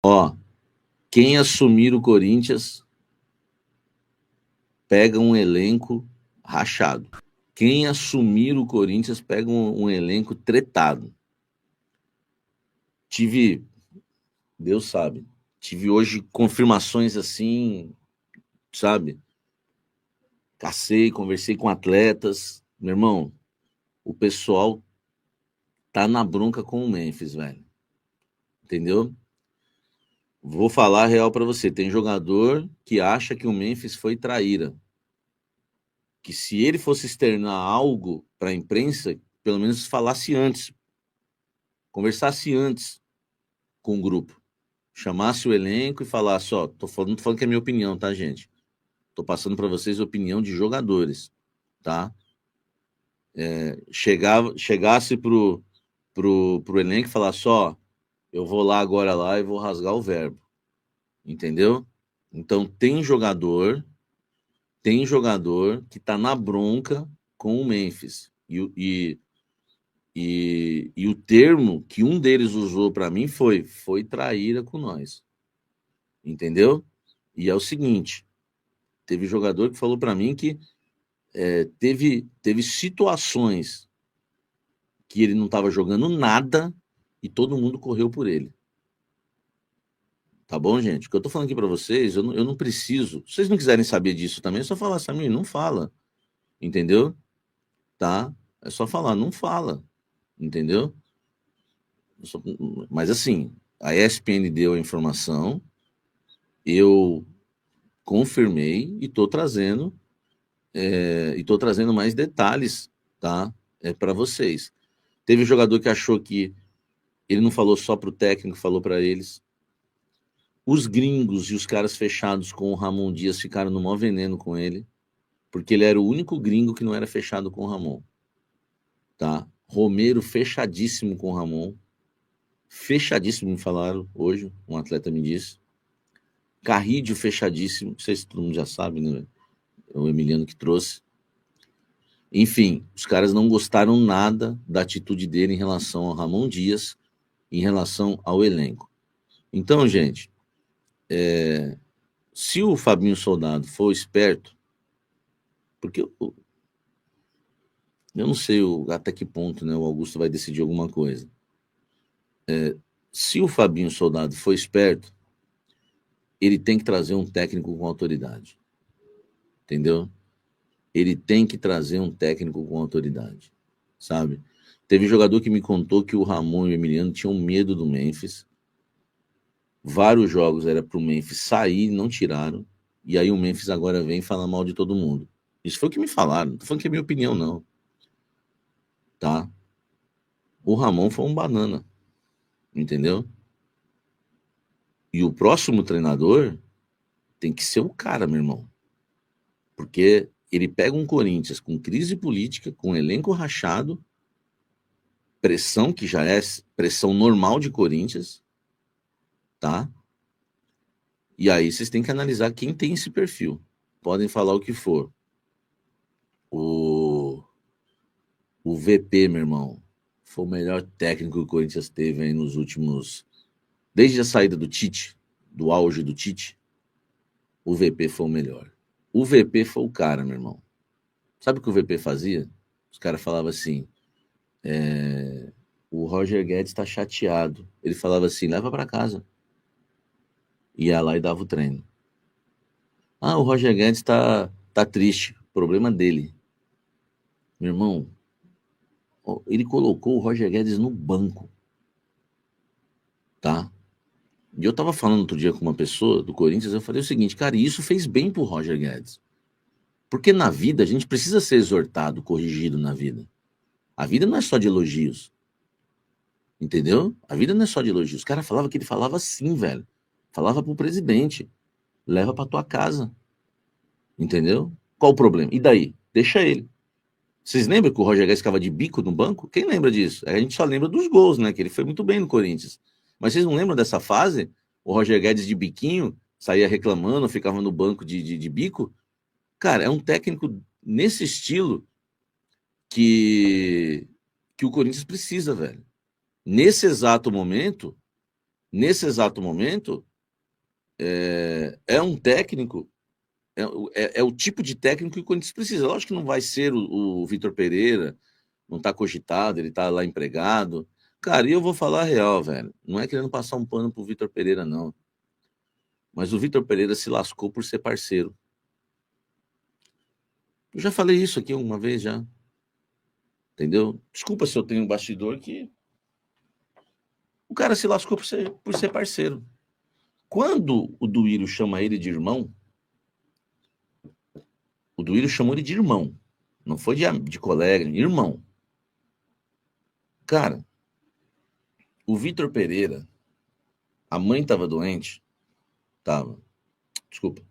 Ó, quem assumir o Corinthians pega um elenco rachado. Quem assumir o Corinthians pega um elenco tretado. Deus sabe, tive hoje confirmações assim, sabe? Cacei, conversei com atletas. Meu irmão, o pessoal tá na bronca com o Memphis, velho. Entendeu? Vou falar a real pra você. Tem jogador que acha que o Memphis foi traíra. Que se ele fosse externar algo pra imprensa, pelo menos falasse antes, conversasse antes com o grupo. Chamasse o elenco e falasse, ó, não tô falando que é minha opinião, tá, gente? Tô passando pra vocês a opinião de jogadores, tá? Chegasse pro elenco e falasse, ó, eu vou lá agora lá e vou rasgar o verbo, entendeu? Então tem jogador que tá na bronca com o Memphis. E o termo que um deles usou para mim foi traíra com nós, entendeu? E é o seguinte, teve jogador que falou para mim que teve situações que ele não estava jogando nada e todo mundo correu por ele. Tá bom, gente? O que eu tô falando aqui para vocês, eu não preciso. Se vocês não quiserem saber disso também, é só falar, Samir, não fala. Entendeu? Tá? É só falar, não fala. Entendeu? Mas assim, a ESPN deu a informação, eu confirmei e tô trazendo mais detalhes, tá? Para vocês. Teve um jogador que achou que ele não falou só pro técnico, falou para eles. Os gringos e os caras fechados com o Ramon Dias ficaram no maior veneno com ele, porque ele era o único gringo que não era fechado com o Ramon, tá? Romero fechadíssimo com o Ramon, fechadíssimo, me falaram hoje, um atleta me disse. Carrídio fechadíssimo, não sei se todo mundo já sabe, né? É o Emiliano que trouxe. Enfim, os caras não gostaram nada da atitude dele em relação ao Ramon Dias, em relação ao elenco. Então, gente, se o Fabinho Soldado for esperto, porque eu não sei até que ponto, né, o Augusto vai decidir alguma coisa. Se o Fabinho Soldado for esperto, ele tem que trazer um técnico com autoridade. Entendeu? Ele tem que trazer um técnico com autoridade, sabe? Teve jogador que me contou que o Ramon e o Emiliano tinham medo do Memphis. Vários jogos era pro Memphis sair, não tiraram. E aí o Memphis agora vem falar mal de todo mundo. Isso foi o que me falaram. Não tô falando que é minha opinião, não. Tá? O Ramon foi um banana. Entendeu? E o próximo treinador tem que ser o cara, meu irmão. Porque ele pega um Corinthians com crise política, com elenco rachado, pressão que já é pressão normal de Corinthians, tá? E aí vocês têm que analisar quem tem esse perfil. Podem falar o que for. O, o VP, meu irmão, foi o melhor técnico que o Corinthians teve aí nos últimos... Desde a saída do Tite, do auge do Tite, o VP foi o melhor. O VP foi o cara, meu irmão. Sabe o que o VP fazia? Os caras falavam assim, o Roger Guedes tá chateado. Ele falava assim, leva para casa. Ia lá e dava o treino. Ah, o Roger Guedes tá triste. Problema dele. Meu irmão, ele colocou o Roger Guedes no banco, tá? E eu tava falando outro dia com uma pessoa do Corinthians, eu falei o seguinte, cara, isso fez bem pro Roger Guedes. Porque na vida a gente precisa ser exortado, corrigido na vida. A vida não é só de elogios. Entendeu? A vida não é só de elogios. O cara falava que ele falava assim, velho. Falava pro presidente. Leva pra tua casa. Entendeu? Qual o problema? E daí? Deixa ele. Vocês lembram que o Roger Guedes ficava de bico no banco? Quem lembra disso? A gente só lembra dos gols, né? Que ele foi muito bem no Corinthians. Mas vocês não lembram dessa fase? O Roger Guedes de biquinho, saía reclamando, ficava no banco de bico? Cara, é um técnico nesse estilo que, que o Corinthians precisa, velho. Nesse exato momento, nesse exato momento, é um técnico, é o tipo de técnico que o Corinthians precisa. Lógico que não vai ser o Vitor Pereira, não está cogitado, ele está lá empregado. Cara, e eu vou falar a real, velho. Não é querendo passar um pano pro Vitor Pereira, não. Mas o Vitor Pereira se lascou por ser parceiro. Eu já falei isso aqui uma vez já. Entendeu? Desculpa se eu tenho um bastidor que o cara se lascou por ser parceiro. Quando o Duílio chama ele de irmão, o Duílio chamou ele de irmão. Não foi de colega, irmão. Cara, o Vitor Pereira, a mãe estava doente, estava. Desculpa.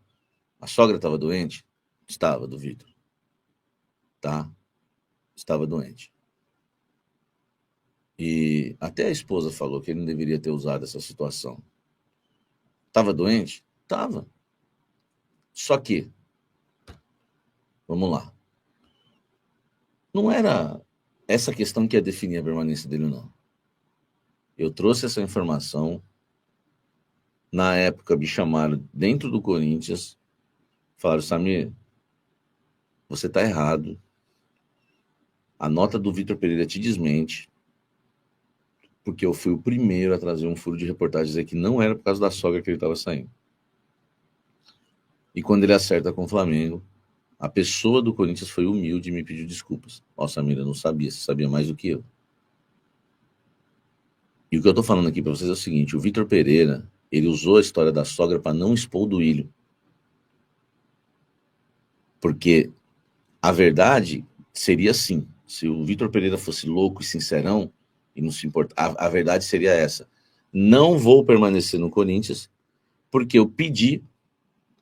A sogra estava doente, estava, do Vitor. Tá? Estava doente. E até a esposa falou que ele não deveria ter usado essa situação. Estava doente? Estava. Só que, vamos lá. Não era essa questão que ia definir a permanência dele, não. Eu trouxe essa informação. Na época, me chamaram dentro do Corinthians. Falaram, Samir, você está errado. A nota do Vitor Pereira te desmente. Porque eu fui o primeiro a trazer um furo de reportagem dizer que não era por causa da sogra que ele estava saindo. E quando ele acerta com o Flamengo, a pessoa do Corinthians foi humilde e me pediu desculpas. Ó, Samir, eu não sabia, você sabia mais do que eu. E o que eu tô falando aqui para vocês é o seguinte, o Vitor Pereira, ele usou a história da sogra para não expor o Duílio. Porque a verdade seria assim, se o Vitor Pereira fosse louco e sincerão, e não se importa, a verdade seria essa. Não vou permanecer no Corinthians, porque eu pedi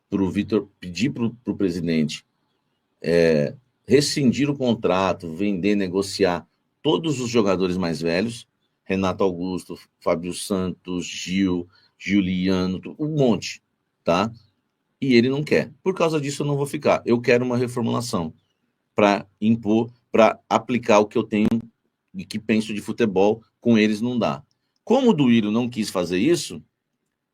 para o Vitor, pedi para o presidente rescindir o contrato, vender, negociar todos os jogadores mais velhos, Renato Augusto, Fábio Santos, Gil, Juliano, um monte, tá? E ele não quer. Por causa disso eu não vou ficar. Eu quero uma reformulação para impor, para aplicar o que eu tenho e que penso de futebol, com eles não dá. Como o Duílio não quis fazer isso,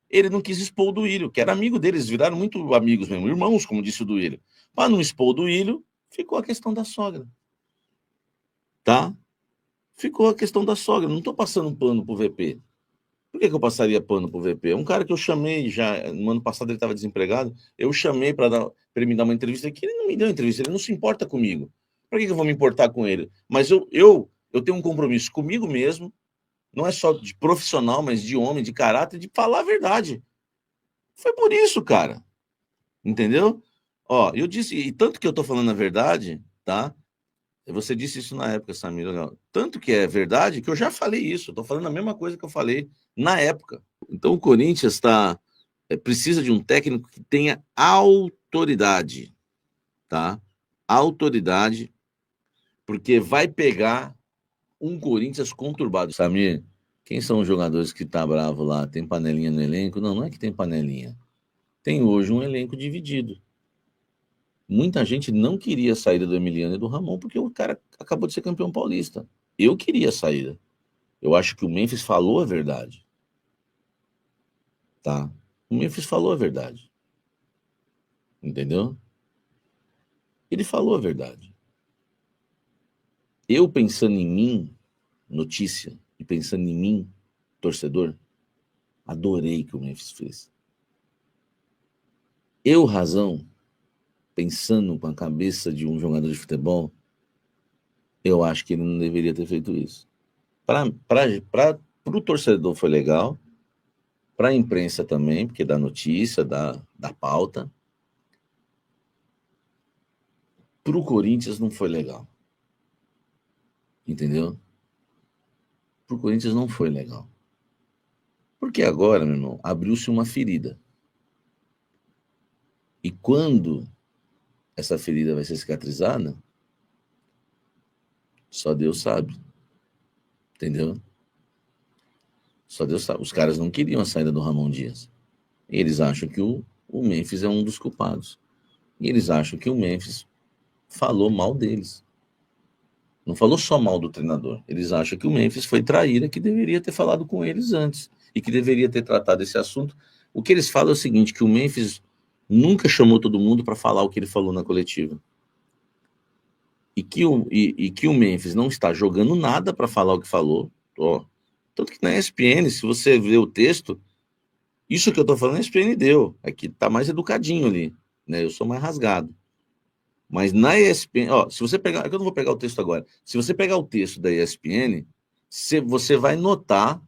ele não quis expor o Duílio, que era amigo deles, viraram muito amigos mesmo, irmãos, como disse o Duílio. Para não expor o Duílio, ficou a questão da sogra. Tá? Ficou a questão da sogra. Não estou passando pano pro VP. Por que eu passaria pano pro VP? É um cara que eu chamei já, no ano passado ele estava desempregado, eu chamei para ele me dar uma entrevista aqui, ele não me deu entrevista, ele não se importa comigo. Para que eu vou me importar com ele? Mas eu tenho um compromisso comigo mesmo, não é só de profissional, mas de homem, de caráter, de falar a verdade. Foi por isso, cara. Entendeu? Ó, eu disse, e tanto que eu tô falando a verdade, tá? Você disse isso na época, Samir. Tanto que é verdade que eu já falei isso. Estou falando a mesma coisa que eu falei na época. Então o Corinthians precisa de um técnico que tenha autoridade, tá? Autoridade, porque vai pegar um Corinthians conturbado. Samir, quem são os jogadores que tá bravo lá? Tem panelinha no elenco? Não, não é que tem panelinha. Tem hoje um elenco dividido. Muita gente não queria a saída do Emiliano e do Ramon porque o cara acabou de ser campeão paulista. Eu queria a saída. Eu acho que o Memphis falou a verdade. Tá? O Memphis falou a verdade. Entendeu? Ele falou a verdade. Eu pensando em mim, notícia, e pensando em mim, torcedor, adorei o que o Memphis fez. Eu, Razão, pensando com a cabeça de um jogador de futebol, eu acho que ele não deveria ter feito isso. Para o torcedor foi legal, para a imprensa também, porque dá notícia, dá pauta. Para o Corinthians não foi legal. Entendeu? Para o Corinthians não foi legal. Porque agora, meu irmão, abriu-se uma ferida. E quando essa ferida vai ser cicatrizada, só Deus sabe. Entendeu? Só Deus sabe. Os caras não queriam a saída do Ramon Dias. Eles acham que o Memphis é um dos culpados. E eles acham que o Memphis falou mal deles. Não falou só mal do treinador. Eles acham que o Memphis foi traíra, que deveria ter falado com eles antes. e que deveria ter tratado esse assunto. O que eles falam é o seguinte, que o Memphis nunca chamou todo mundo para falar o que ele falou na coletiva. E que o Memphis não está jogando nada para falar o que falou. Ó, tanto que na ESPN, se você ver o texto, isso que eu estou falando, a ESPN deu. Aqui está mais educadinho ali, né? Eu sou mais rasgado. Mas na ESPN, ó, se você pegar, é que eu não vou pegar o texto agora. Se você pegar o texto da ESPN, você vai notar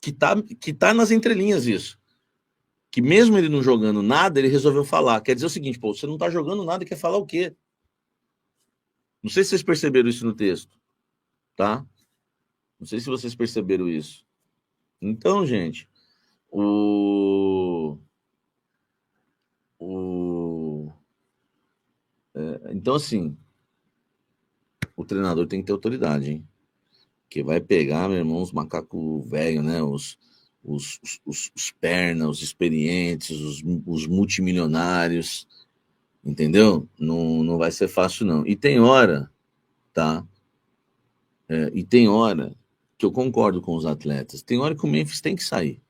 que tá nas entrelinhas isso. Que mesmo ele não jogando nada, ele resolveu falar. Quer dizer o seguinte, pô, você não tá jogando nada, quer falar o quê? Não sei se vocês perceberam isso no texto, tá? Não sei se vocês perceberam isso. Então, gente, então, assim, o treinador tem que ter autoridade, hein? Que vai pegar, meu irmão, os macacos velhos, né? Os pernas, os experientes, os multimilionários, entendeu? Não vai ser fácil, não. E tem hora, tá? E tem hora que eu concordo com os atletas. Tem hora que o Memphis tem que sair.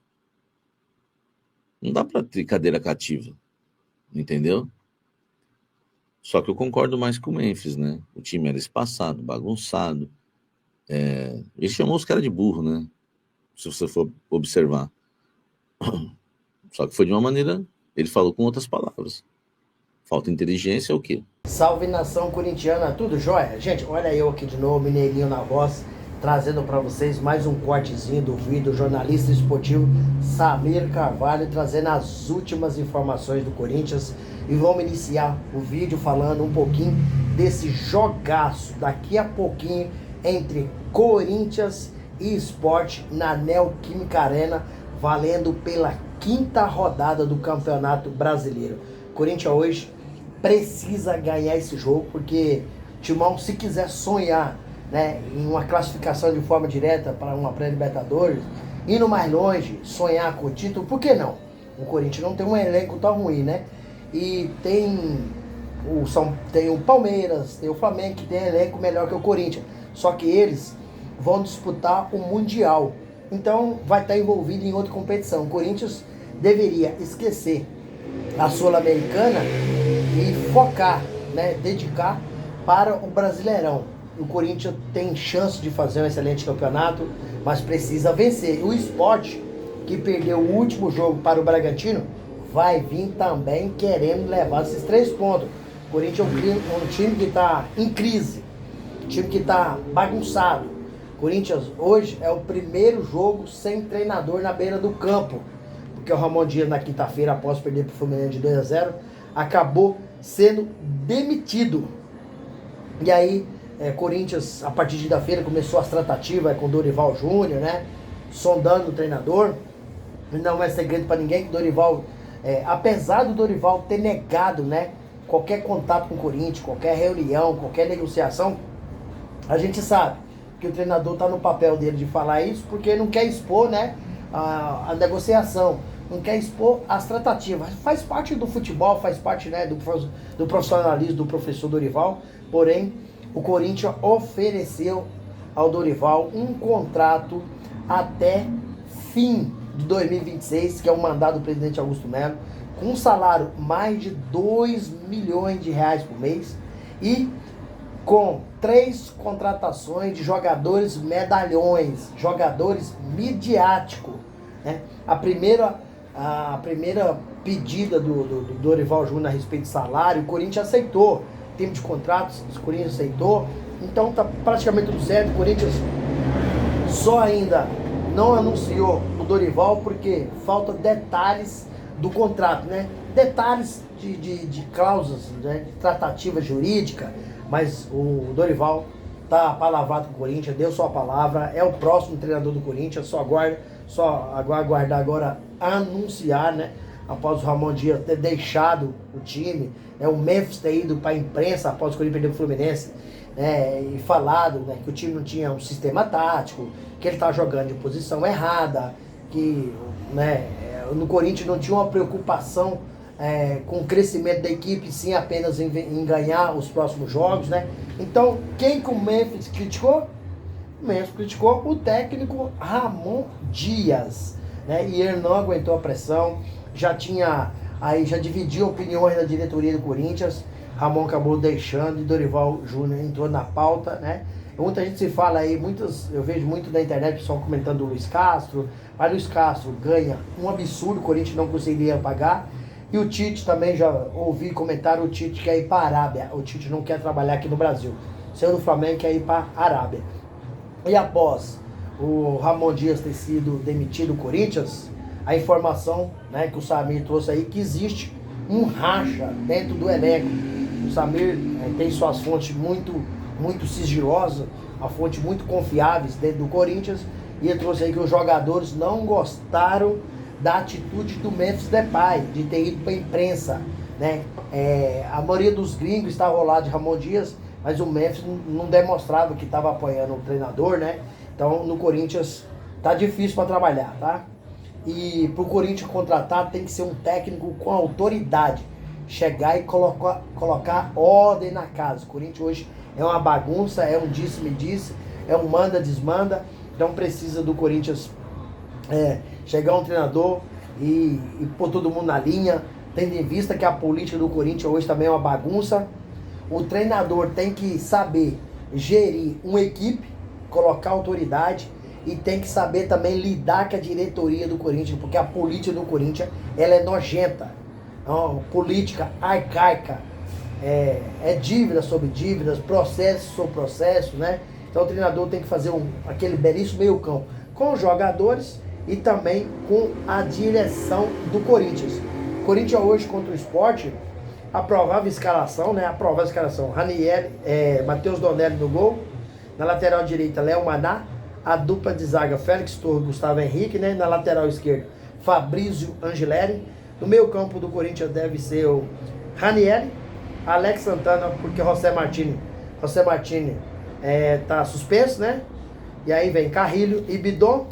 Não dá para ter cadeira cativa, entendeu? Só que eu concordo mais com o Memphis, né? O time era espaçado, bagunçado. Ele chamou os caras de burro, né? Se você for observar. Só que foi de uma maneira... Ele falou com outras palavras. Falta inteligência é o quê? Salve nação corintiana, tudo jóia? Gente, olha eu aqui de novo, Mineirinho na voz, trazendo para vocês mais um cortezinho do vídeo, jornalista esportivo Samir Carvalho, trazendo as últimas informações do Corinthians. E vamos iniciar o vídeo falando um pouquinho desse jogaço daqui a pouquinho entre Corinthians e Sport na Neoquímica Arena, valendo pela 5ª rodada do Campeonato Brasileiro. Corinthians hoje precisa ganhar esse jogo, porque Timão, se quiser sonhar, né, em uma classificação de forma direta para uma pré-libertadores, indo mais longe, sonhar com o título, por que não? O Corinthians não tem um elenco tão ruim, né? E tem o Palmeiras, tem o Flamengo, que tem elenco melhor que o Corinthians. Só que eles vão disputar o Mundial. Então vai estar envolvido em outra competição. O Corinthians deveria esquecer a Sul-Americana e focar, né, dedicar para o Brasileirão. O Corinthians tem chance de fazer um excelente campeonato, mas precisa vencer. O Sport, que perdeu o último jogo para o Bragantino, vai vir também querendo levar esses 3 pontos. O Corinthians é um time que está em crise, um time que está bagunçado. O Corinthians hoje é o primeiro jogo sem treinador na beira do campo, porque o Ramon Dias, na quinta-feira, após perder para o Fluminense de 2-0, acabou sendo demitido. E aí, Corinthians, a partir de quinta-feira, começou as tratativas com o Dorival Júnior, né? Sondando o treinador. Não é segredo para ninguém que Dorival, apesar do Dorival ter negado, né, qualquer contato com o Corinthians, qualquer reunião, qualquer negociação, a gente sabe que o treinador está no papel dele de falar isso, porque não quer expor, né, a negociação, não quer expor as tratativas. Faz parte do futebol, faz parte, né, do profissionalismo do professor Dorival. Porém, o Corinthians ofereceu ao Dorival um contrato até fim de 2026, que é o mandato do presidente Augusto Melo, com um salário mais de 2 milhões de reais por mês e com 3 contratações de jogadores medalhões, jogadores midiáticos, né? A primeira pedida do Dorival Júnior a respeito de salário, o Corinthians aceitou. Tempo de contratos, o Corinthians aceitou. Então tá praticamente tudo certo. O Corinthians só ainda não anunciou o Dorival porque falta detalhes do contrato, né? Detalhes de cláusulas, né? De tratativa jurídica. Mas o Dorival tá palavrado com o Corinthians, deu sua palavra, é o próximo treinador do Corinthians. Só aguardar agora anunciar, né? Após o Ramon Dias ter deixado o time, o Memphis ter ido para a imprensa após o Corinthians perder o Fluminense, e falado, né, que o time não tinha um sistema tático, que ele estava jogando de posição errada, que, né, no Corinthians não tinha uma preocupação com o crescimento da equipe, sim apenas em ganhar os próximos jogos, né? Então, quem que o Memphis criticou? O Memphis criticou o técnico Ramon Dias, né? E ele não aguentou a pressão, já dividiu opiniões da diretoria do Corinthians. Ramon acabou deixando e Dorival Júnior entrou na pauta, né? Muita gente se fala aí, eu vejo muito na internet o pessoal comentando o Luiz Castro. Mas Luiz Castro ganha um absurdo, o Corinthians não conseguiria pagar. E o Tite também, já ouvi comentário, o Tite quer ir para a Arábia. O Tite não quer trabalhar aqui no Brasil. Saiu do Flamengo, quer ir para a Arábia. E após o Ramon Dias ter sido demitido do Corinthians, a informação, né, que o Samir trouxe aí, que existe um racha dentro do elenco. O Samir tem suas fontes muito sigilosas, a fonte muito confiáveis dentro do Corinthians, e ele trouxe aí que os jogadores não gostaram da atitude do Memphis Depay, de ter ido para a imprensa, né? A maioria dos gringos estava ao lado de Ramon Dias, mas o Memphis não demonstrava que estava apoiando o treinador, né? Então no Corinthians tá difícil para trabalhar, tá? E pro Corinthians contratar tem que ser um técnico com autoridade, chegar e colocar ordem na casa. O Corinthians hoje é uma bagunça, é um disse-me-disse, é um manda-desmanda. Então precisa do Corinthians chegar um treinador e pôr todo mundo na linha, tendo em vista que a política do Corinthians hoje também é uma bagunça. O treinador tem que saber gerir uma equipe, colocar autoridade, e tem que saber também lidar com a diretoria do Corinthians, porque a política do Corinthians ela é nojenta, é uma política arcaica, é dívida sobre dívidas, processo sobre processo, né? Então o treinador tem que fazer aquele belíssimo meio-campo com os jogadores e também com a direção do Corinthians. O Corinthians hoje contra o Sport, a provável escalação, né? Ranieri, Matheus Donelli no gol, na lateral direita Léo Maná, a dupla de zaga Félix Torres e Gustavo Henrique, né? Na lateral esquerda Fabrício Angeleri. No meio campo do Corinthians deve ser o Ranieri, Alex Santana, porque José Martini tá suspenso, né? E aí vem Carrilho e Bidon.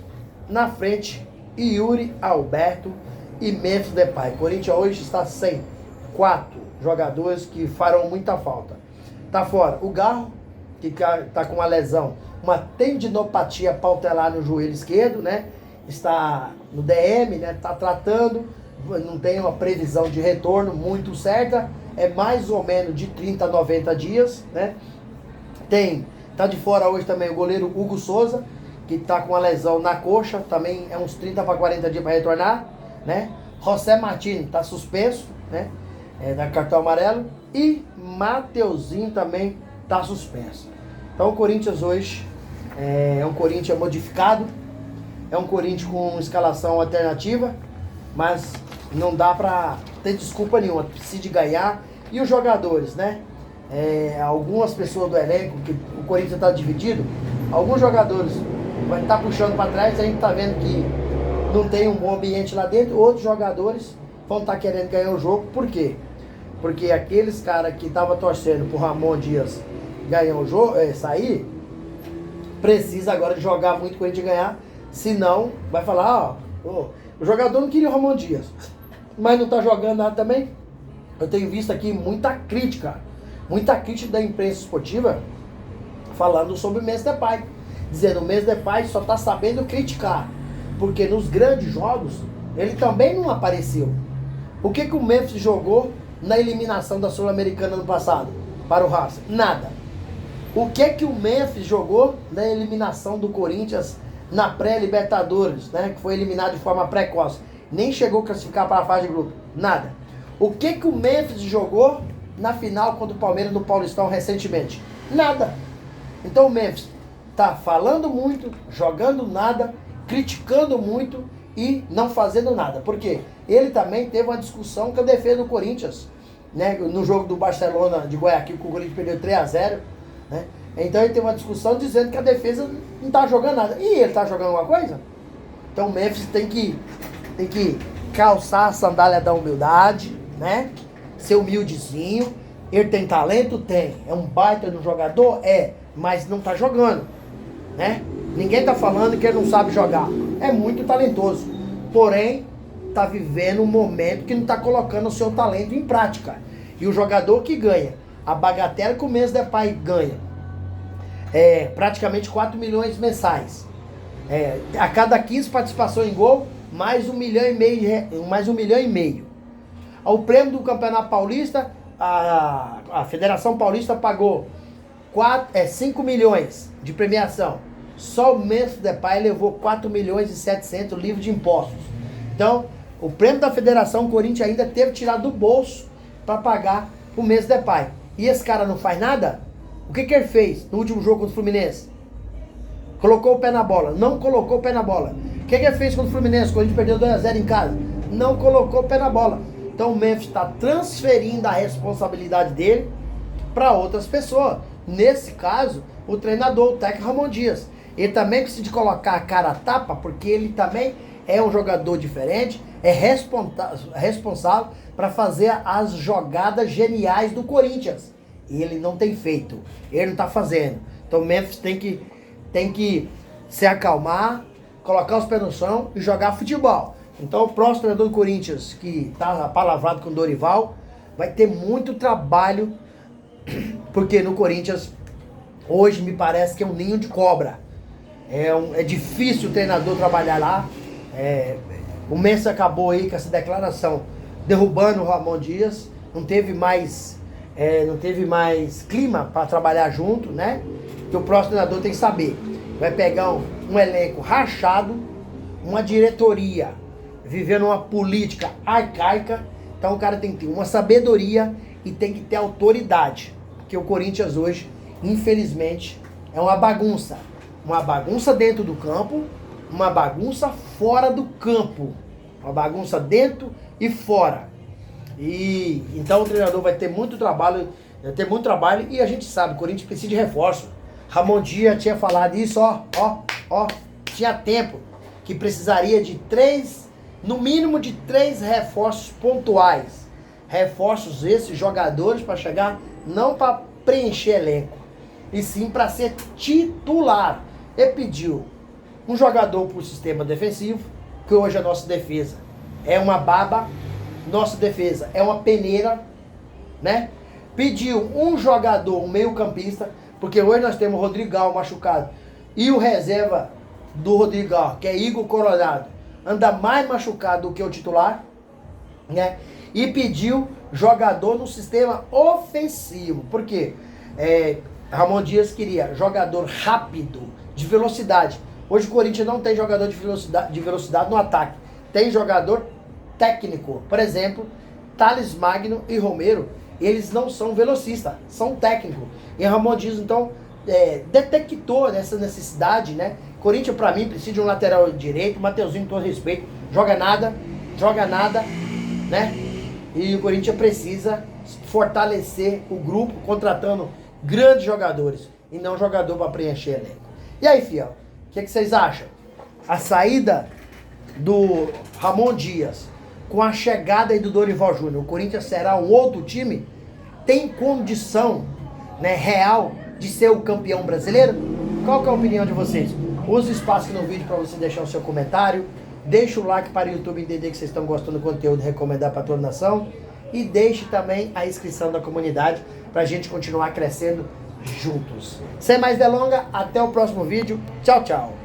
Na frente, Yuri Alberto e Memphis Depay. Corinthians hoje está sem 4 jogadores que farão muita falta. Tá fora o Garro, que tá com uma lesão, uma tendinopatia pautelar no joelho esquerdo, né? Está no DM, né? Tá tratando, não tem uma previsão de retorno muito certa, é mais ou menos de 30 a 90 dias, né? Tá de fora hoje também o goleiro Hugo Souza, que tá com uma lesão na coxa, também é uns 30 para 40 dias para retornar, né? José Martini tá suspenso, né? Da cartão amarelo, e Mateuzinho também tá suspenso. Então o Corinthians hoje é um Corinthians modificado, é um Corinthians com escalação alternativa, mas não dá pra ter desculpa nenhuma, precisa de ganhar. E os jogadores, né? Algumas pessoas do elenco, que o Corinthians tá dividido, alguns jogadores vai estar puxando para trás, a gente tá vendo que não tem um bom ambiente lá dentro, outros jogadores vão estar querendo ganhar o jogo. Por quê? Porque aqueles caras que estavam torcendo pro Ramon Dias ganhar o jogo, sair, precisa agora de jogar muito para a gente ganhar, senão vai falar, o jogador não queria o Ramon Dias, mas não tá jogando nada também. Eu tenho visto aqui muita crítica da imprensa esportiva falando sobre o Memphis Depay, dizendo que o Memphis Depay só tá sabendo criticar, porque nos grandes jogos ele também não apareceu. O que o Memphis jogou na eliminação da Sul-Americana no passado para o Racing? Nada. O que o Memphis jogou na eliminação do Corinthians na pré-Libertadores, né, que foi eliminado de forma precoce? Nem chegou a classificar para a fase de grupo. Nada. O que o Memphis jogou na final contra o Palmeiras no Paulistão recentemente? Nada. Então o Memphis tá falando muito, jogando nada, criticando muito e não fazendo nada. Por quê? Ele também teve uma discussão com a defesa do Corinthians, né, no jogo do Barcelona de Guayaquil, que o Corinthians perdeu 3-0. Né? Então ele tem uma discussão dizendo que a defesa não tá jogando nada. E ele tá jogando alguma coisa? Então o Memphis tem que calçar a sandália da humildade, né? Ser humildezinho. Ele tem talento? Tem. É um baita no jogador? Mas não tá jogando, né? Ninguém tá falando que ele não sabe jogar. É muito talentoso. Porém, tá vivendo um momento que não tá colocando o seu talento em prática. E o jogador que ganha a bagatela que o Memphis Depay ganha praticamente 4 milhões mensais. A cada 15 participações em gol, mais 1,5 milhão. Ao prêmio do Campeonato Paulista, a Federação Paulista pagou 5 milhões de premiação. Só o Memphis Depay levou 4 milhões e 700 livres de impostos. Então, o prêmio da Federação, o Corinthians ainda teve que tirar do bolso para pagar o Memphis Depay. E esse cara não faz nada? O que ele fez no último jogo contra o Fluminense? Colocou o pé na bola. Não colocou o pé na bola. O que ele fez contra o Fluminense? Quando a gente perdeu 2-0 em casa? Não colocou o pé na bola. Então o Memphis está transferindo a responsabilidade dele para outras pessoas. Nesse caso, o treinador, o técnico Ramon Dias. Ele também precisa de colocar a cara a tapa, porque ele também é um jogador diferente, é responsável para fazer as jogadas geniais do Corinthians. E ele não tem feito, ele não está fazendo. Então o Memphis tem que se acalmar, colocar os pés no chão e jogar futebol. Então o próximo treinador do Corinthians, que está palavrado com o Dorival, vai ter muito trabalho, porque no Corinthians hoje me parece que é um ninho de cobra. É difícil o treinador trabalhar lá. O Memphis acabou aí com essa declaração derrubando o Ramon Dias. Não teve mais clima para trabalhar junto, né? Que o próximo treinador tem que saber. Vai pegar um elenco rachado, uma diretoria vivendo uma política arcaica. Então o cara tem que ter uma sabedoria e tem que ter autoridade. Porque o Corinthians hoje, infelizmente, é uma bagunça. Uma bagunça dentro do campo, uma bagunça fora do campo. Uma bagunça dentro e fora. E então o treinador vai ter muito trabalho, e a gente sabe, o Corinthians precisa de reforço. Ramon Dias tinha falado isso, tinha tempo, que precisaria de no mínimo de 3 reforços pontuais. Reforços esses, jogadores para chegar, não para preencher elenco, e sim para ser titular. Ele pediu um jogador para o sistema defensivo, que hoje a nossa defesa é uma baba, nossa defesa é uma peneira, né? Pediu um jogador, um meio-campista, porque hoje nós temos o Rodrigão machucado e o reserva do Rodrigão, que é Igor Coronado, anda mais machucado do que o titular, né? E pediu jogador no sistema ofensivo, porque Ramon Dias queria jogador rápido, de velocidade. Hoje o Corinthians não tem jogador de velocidade no ataque, tem jogador técnico. Por exemplo, Thales Magno e Romero, eles não são velocistas, são técnicos. E Ramon Dias, então, detectou essa necessidade, né? Corinthians, pra mim, precisa de um lateral direito. Mateuzinho, com todo respeito, joga nada, né? E o Corinthians precisa fortalecer o grupo, contratando grandes jogadores, e não jogador para preencher elenco. E aí, fiel, o que vocês acham? A saída do Ramon Dias, com a chegada aí do Dorival Júnior, o Corinthians será um outro time? Tem condição, né, real de ser o campeão brasileiro? Qual que é a opinião de vocês? Use o espaço aqui no vídeo para você deixar o seu comentário. Deixa o like para o YouTube entender que vocês estão gostando do conteúdo e recomendar para toda a nação. E deixe também a inscrição da comunidade para a gente continuar crescendo juntos. Sem mais delongas, até o próximo vídeo. Tchau, tchau.